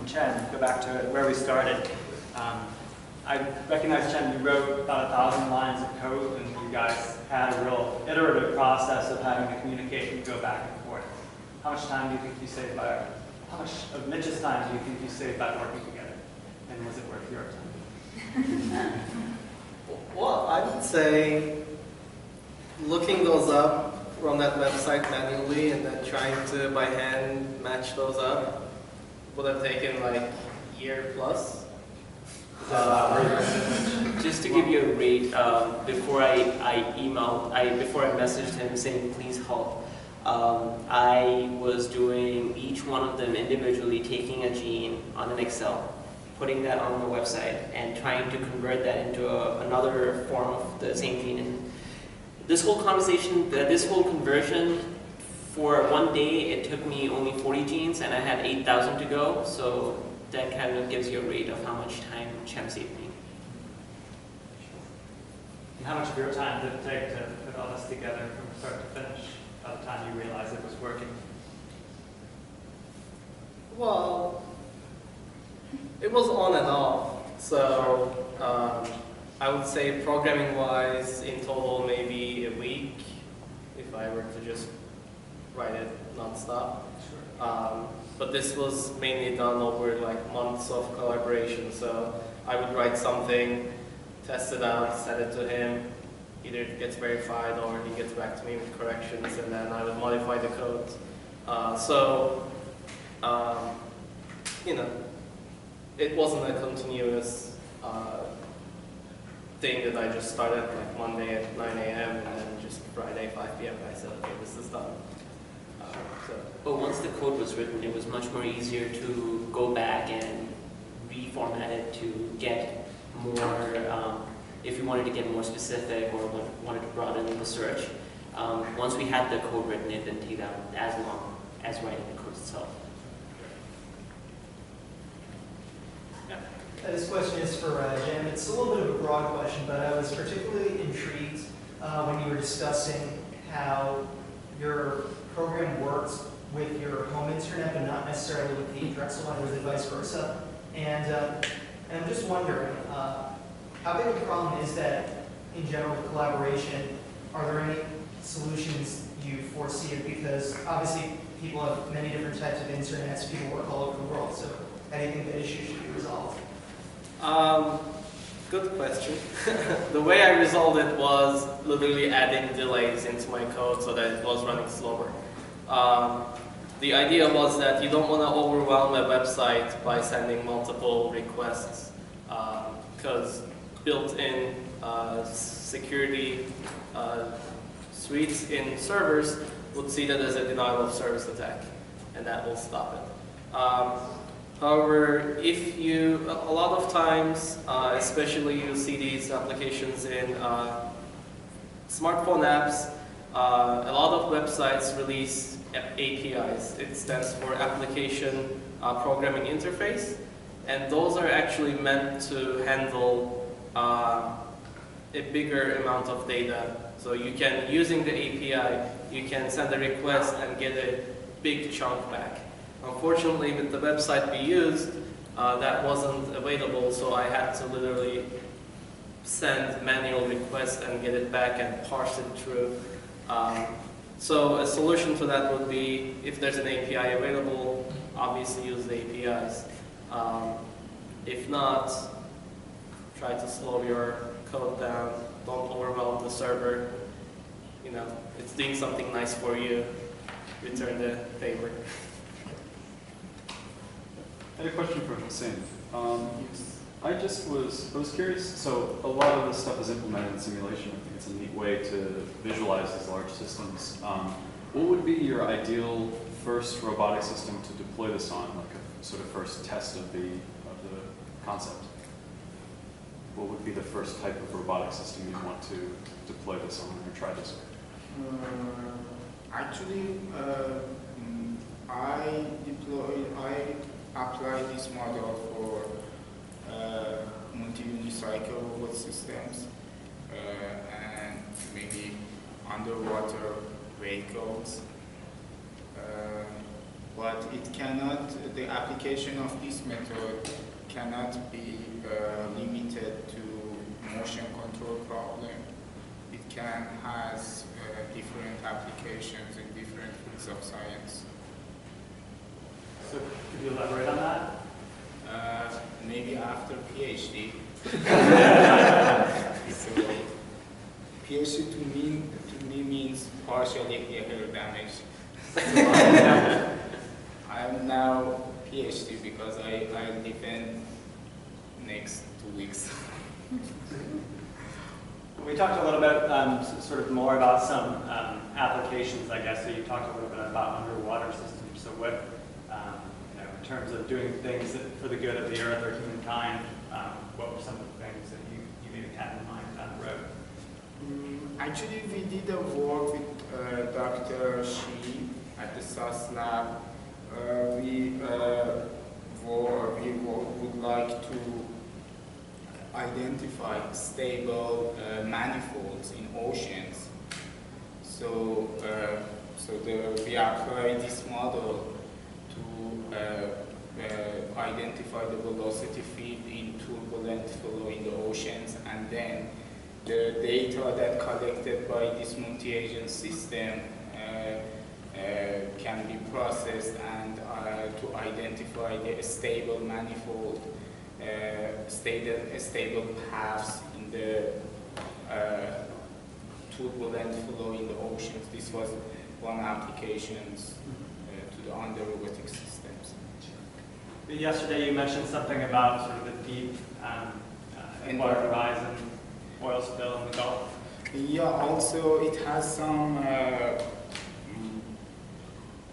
Chen, go back to where we started. I recognize, Chen, you wrote about 1,000 lines of code, and you guys had a real iterative process of having to communicate and go back and forth. How much time do you think you saved by, how much of Mitch's time do you think you saved by working together? And was it worth your time? Well, I would say looking those up on that website manually and then trying to, by hand, match those up would have taken like a year plus. Just to give you a rate, before I messaged him saying please help, I was doing each one of them individually, taking a gene on an Excel, putting that on the website, and trying to convert that into another form of the same gene. And this whole conversation, this whole conversion, for one day, it took me only 40 genes, and I had 8,000 to go. So that kind of gives you a rate of how much time Chen saved me. And how much of your time did it take to put all this together from start to finish by the time you realized it was working? Well, it was on and off. So I would say programming-wise, in total, maybe a week, if I were to just write it non-stop. Sure. But this was mainly done over like months of collaboration. So I would write something, test it out, send it to him. Either it gets verified or he gets back to me with corrections, and then I would modify the code. You know, it wasn't a continuous thing that I just started like Monday at 9 a.m. and then just Friday 5 p.m. I said, okay, this is done. But once the code was written, it was much more easier to go back and reformat it to get more, if you wanted to get more specific or wanted to broaden the search. Once we had the code written, it didn't take that as long as writing the code itself. Yeah. This question is for Jim. It's a little bit of a broad question, but I was particularly intrigued when you were discussing how your program works with your home internet, but not necessarily with the Drexel one, or the vice versa. And I'm just wondering, how big of a problem is that in general with collaboration? Are there any solutions you foresee? Because obviously people have many different types of internets, people work all over the world, so how do you think that issue should be resolved? Good question. The way I resolved it was literally adding delays into my code so that it was running slower. The idea was that you don't want to overwhelm a website by sending multiple requests, because built-in security suites in servers would see that as a denial of service attack, and that will stop it. However, if you, a lot of times, especially you see these applications in smartphone apps, a lot of websites release APIs. It stands for Application Programming Interface, and those are actually meant to handle a bigger amount of data. So you can, using the API, you can send a request and get a big chunk back. Unfortunately, with the website we used, that wasn't available, so I had to literally send manual requests and get it back and parse it through. So a solution to that would be, if there's an API available, obviously use the APIs. If not, try to slow your code down. Don't overwhelm the server. You know, it's doing something nice for you. Return the favor. I had a question for Hossein. I was curious, so a lot of this stuff is implemented in simulation. I think it's a neat way to visualize these large systems. What would be your ideal first robotic system to deploy this on, like a sort of first test of the concept? What would be the first type of robotic system you'd want to deploy this on or try this with? Actually, I apply this model for multi-unicycle robot systems and maybe underwater vehicles. but it cannot, the application of this method cannot be limited to motion control problem. It can has different applications in different fields of science. So could you elaborate on that? Maybe after PhD. So PhD to me means partially hair damage. So I'm now PhD because I defend next 2 weeks. We talked a little bit, sort of more about some applications, I guess. So you talked a little bit about underwater systems. So what, you know, in terms of doing things for the good of the earth or humankind, what were some of the things that you maybe had in mind down the road? Actually, we did a work with Dr. Shi at the SAS lab. We would like to identify stable manifolds in oceans. So, we apply this model to identify the velocity field in turbulent flow in the oceans, and then the data that collected by this multi-agent system can be processed and to identify the stable manifold, stable paths in the turbulent flow in the oceans. This was one application to the under-robotic systems. Yesterday you mentioned something about sort of the deep water horizon oil spill in the Gulf. Yeah, also it has some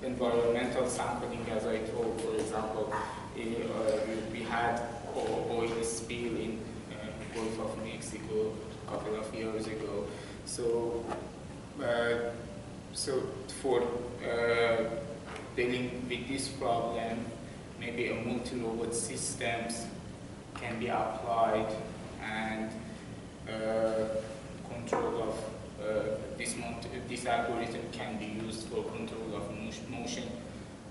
environmental sampling, as I told. For example, we had oil spill in Gulf of Mexico a couple of years ago. So, for dealing with this problem, maybe a multi-robot systems can be applied, and control of this algorithm can be used for control of motion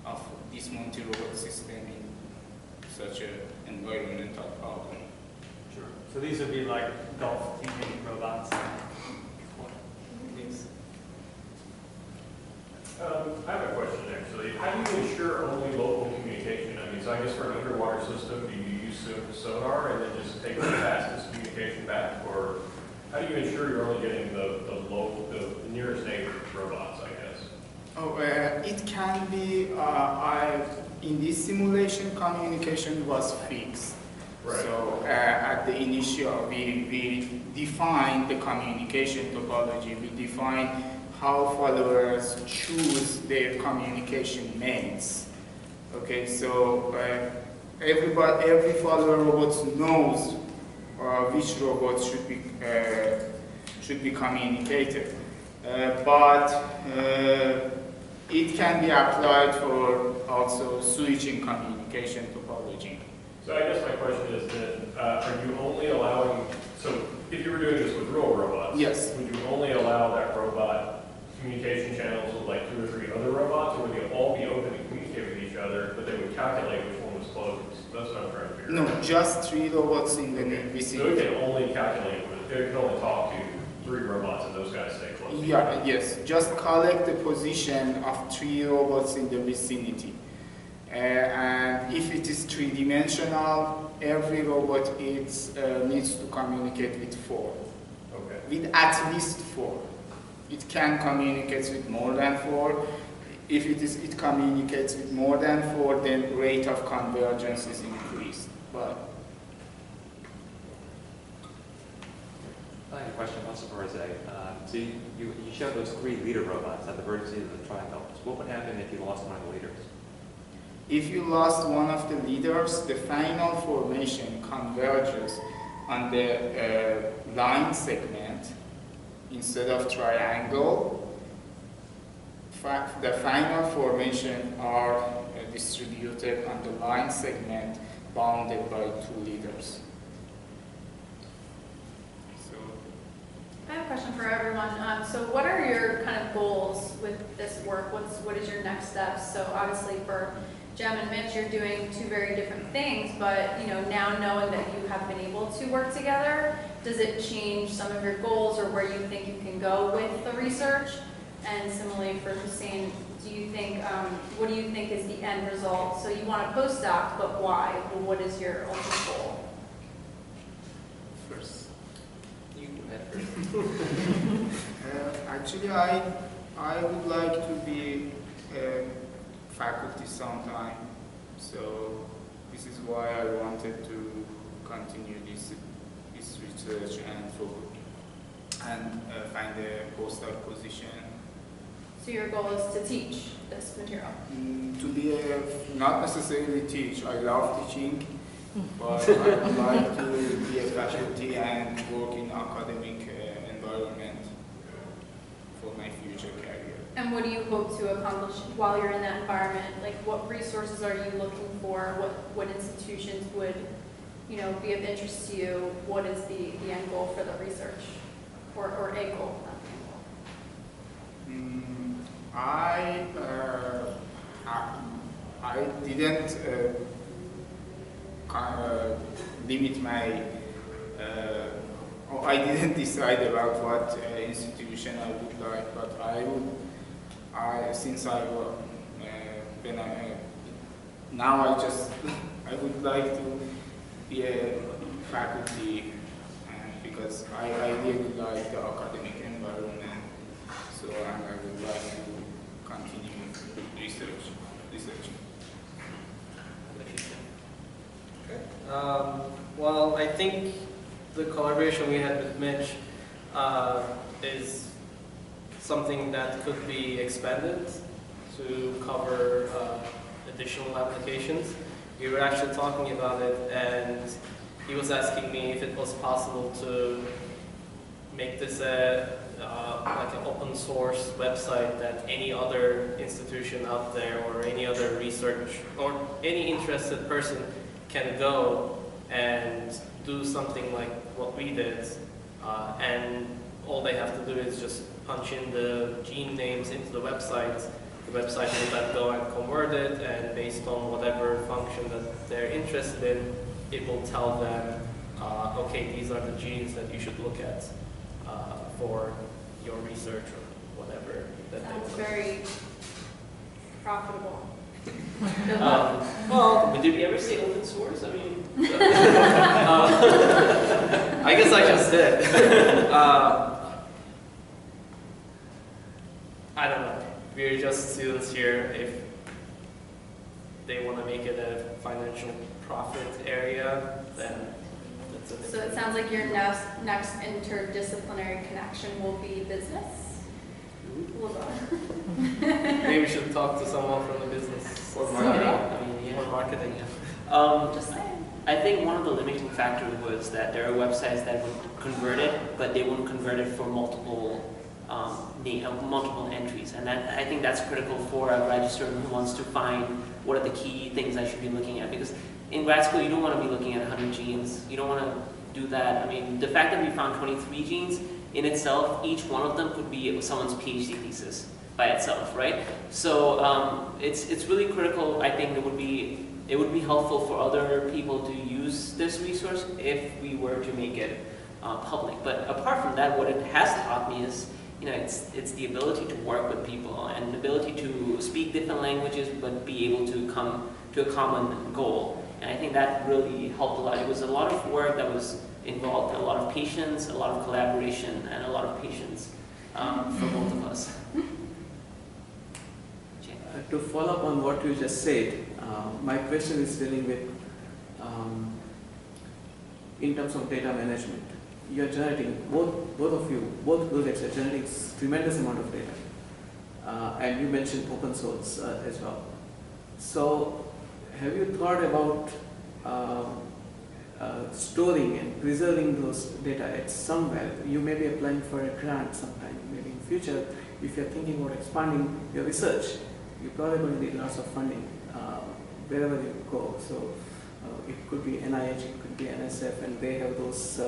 of this multi-robot system in such an environmental problem. Sure. So these would be like Gulf teaming robots. Yes. I have a question actually. How do you ensure only local communication? I mean, so I guess for an underwater system, do you use sonar and then just take the fastest communication back, or how do you ensure you're only getting the nearest neighbor robots, I guess? Oh, it can be, in this simulation, communication was fixed. Right. So at the initial, we defined the communication topology. We defined how followers choose their communication mates. Okay, so every follower robot knows which robots should be communicated, but it can be applied for also switching communication topology. So I guess my question is then, are you only allowing, so if you were doing this with real robots, Yes. would you only allow that robot communication channels with like 2 or 3 other robots, or would they all be open to communicate with each other, but they would calculate which one was closest? That's what I'm trying to figure out. No, just 3 robots in the So vicinity. it can only calculate, it can only talk to 3 robots and those guys stay close. Yeah, yes, just collect the position of 3 robots in the vicinity. And if it is 3-dimensional, every robot needs to communicate with 4. Okay. With at least 4. It can communicate with more than 4. If it communicates with more than 4, then rate of convergence is increased. But I have a question also for Jose. So you showed those 3 leader robots at the vertices of the triangle. So what would happen if you lost one of the leaders? if you lost one of the leaders, the final formation converges on the line segment instead of triangle. The final formation are distributed on the line segment bounded by 2 leaders. So I have a question for everyone. So what are your kind of goals with this work? What is your next steps? So obviously for Jem and Mitch, you're doing two very different things, but now knowing that you have been able to work together, does it change some of your goals or where you think you can go with the research? And similarly for Hossein, do you think, what do you think is the end result? So you want a postdoc, but why? Well, what is your ultimate goal? First, you go ahead first. Actually, I would like to be a faculty sometime. So this is why I wanted to continue this research and find a postdoc position. So your goal is to teach this material? To be not necessarily teach. I love teaching, but I would like to be a faculty and work in academic environment for my future career. And what do you hope to accomplish while you're in that environment? Like what resources are you looking for? What institutions would be of interest to you? What is the end goal for the research? Or a goal, not the end goal? I didn't limit my, I didn't decide about what institution I would like, but since I now I would like to be a faculty because I really like the academic environment, so I would like to continue researching. Okay. Well, I think the collaboration we had with Mitch is something that could be expanded to cover additional applications. We were actually talking about it, and he was asking me if it was possible to make this like an open source website that any other institution out there or any other research or any interested person can go and do something like what we did, and all they have to do is just punch in the gene names into the website. The website will then go and convert it, and based on whatever function that they're interested in, it will tell them, okay, these are the genes that you should look at for your research or whatever that they want. Sounds very profitable. Well, did we ever say open source? I mean, I guess I just did. I don't know. We're just students here. If they want to make it a financial profit area, then that's a So it sounds like your next interdisciplinary connection will be business? Maybe we should talk to someone from the business or marketing. I mean, yeah. Or marketing. Just saying. I think one of the limiting factors was that there are websites that would convert it, but they wouldn't convert it for multiple entries, and I think that's critical for a grad student who wants to find what are the key things I should be looking at, because in grad school you don't want to be looking at 100 genes. You don't want to do that. I mean, the fact that we found 23 genes in itself, each one of them could be someone's PhD thesis by itself, right? So it's really critical. I think it would be helpful for other people to use this resource if we were to make it public. But apart from that, what it has taught me is, it's the ability to work with people and the ability to speak different languages but be able to come to a common goal. And I think that really helped a lot. It was a lot of work that was involved, a lot of patience, a lot of collaboration, and a lot of patience for both of us. To follow up on what you just said, my question is dealing with, in terms of data management. You are generating, both projects are generating tremendous amount of data. And you mentioned open source as well. So have you thought about storing and preserving those data at somewhere? You may be applying for a grant sometime, maybe in future. If you're thinking about expanding your research, you're probably going to need lots of funding wherever you go. So it could be NIH, it could be NSF, and they have those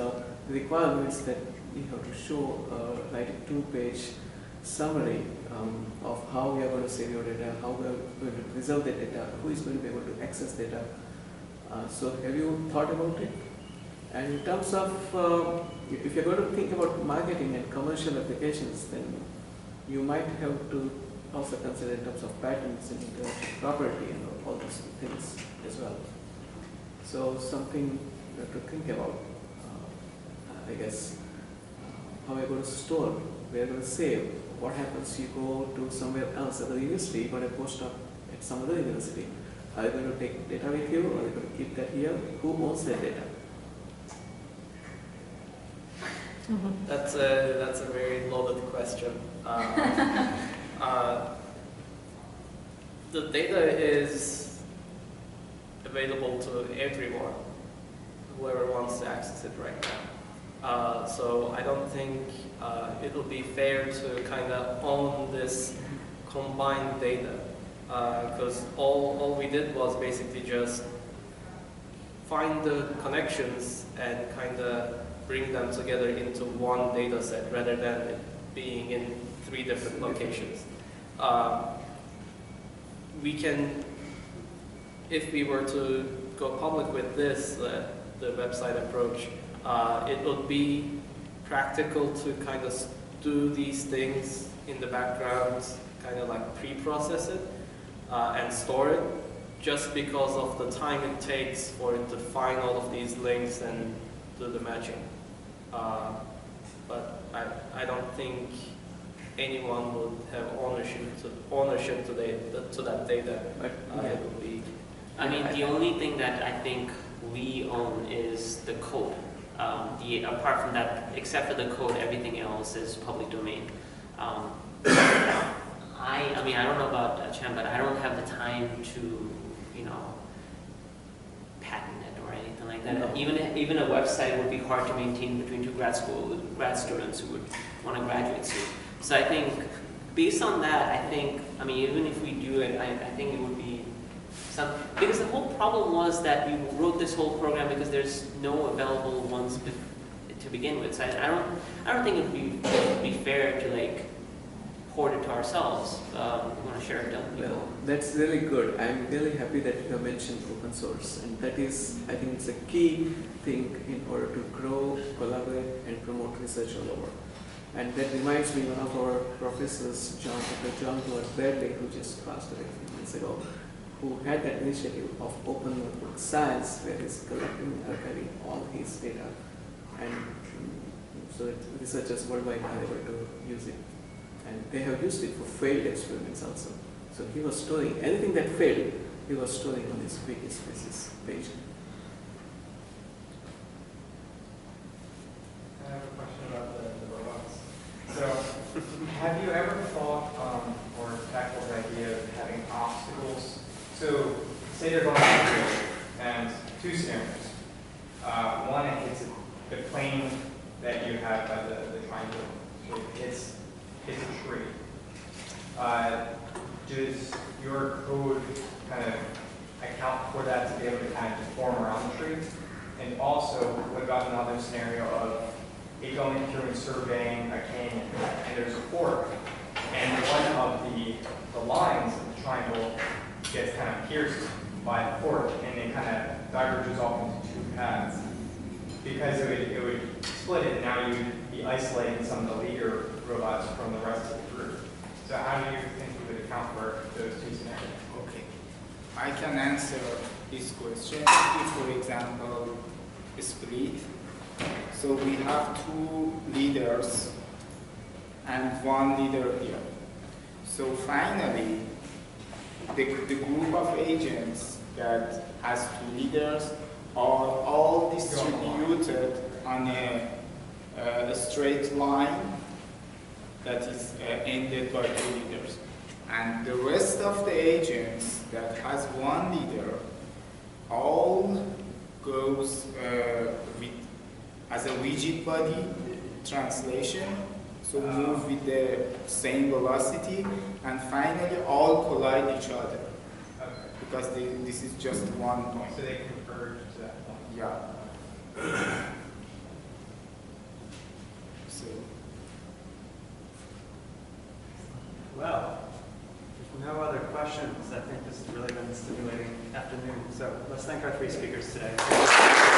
requirements that you have to show, write a 2-page summary of how we are going to save your data, how we are going to preserve the data, who is going to be able to access data. So have you thought about it? And in terms of, if you're going to think about marketing and commercial applications, then you might have to also consider in terms of patents and intellectual property and all those things as well. So something you have to think about, I guess, how are you going to store, where are you going to save, what happens you go to somewhere else at the university, you're going to post up at some other university. Are you going to take data with you, or are you going to keep that here? Who owns that data? That's a very loaded question. The data is available to everyone, whoever wants to access it right now. So I don't think it will be fair to kind of own this combined data, because all we did was basically just find the connections and kind of bring them together into one data set rather than it being in 3 different locations. We can, if we were to go public with this, the website approach, it would be practical to kind of do these things in the background, kind of like pre-process it and store it, just because of the time it takes for it to find all of these links and do the matching. But I don't think anyone would have ownership to that data. It would be. I mean, the only thing that I think we own is the code. Apart from that, except for the code, everything else is public domain. I mean, I don't know about Chan, but I don't have the time to, patent it or anything like that. No. Even a website would be hard to maintain between 2 grad students who would want to graduate soon. So I think, based on that, I mean, even if we do it, I think it would be because the whole problem was that we wrote this whole program because there's no available ones to begin with. So I don't think it would be fair to port it to ourselves. We want to share it with people. Well, that's really good. I'm really happy that you have mentioned open source, and that is, I think, it's a key thing in order to grow, collaborate, and promote research all over. And that reminds me, one of our professors, Dr. John Bradley, who just passed away a few months ago, who had that initiative of open notebook science, where he's collecting and archiving all his data, and so that researchers worldwide are able to use it. And they have used it for failed experiments also. So he was storing anything that failed, he was storing on this Wikispaces page. I have a question about the robots. So, have you ever thought or tackled the idea of having obstacles? So, say they're going down the road, and 2 scenarios. One, it hits the plane that you have by the triangle. So it hits a tree. Does your code kind of account for that to be able to kind of deform around the tree? And also, what about another scenario of it going through and surveying a canyon, and there's a fork, and one of the lines of the triangle gets kind of pierced by the fork, and it kind of diverges off into 2 paths. Because it would split it, and now you'd be isolating some of the leader robots from the rest of the group. So how do you think you would account for those 2 scenarios? Okay. I can answer this question. If, for example, a split. So we have 2 leaders and 1 leader here. So finally, the group of agents that has 2 leaders are all distributed on a straight line that is ended by 2 leaders. And the rest of the agents that has 1 leader all goes as a rigid body translation, so move with the same velocity, and finally all collide each other. Okay. Because this is just 1 point. So they converge to that point. Yeah. our three speakers today.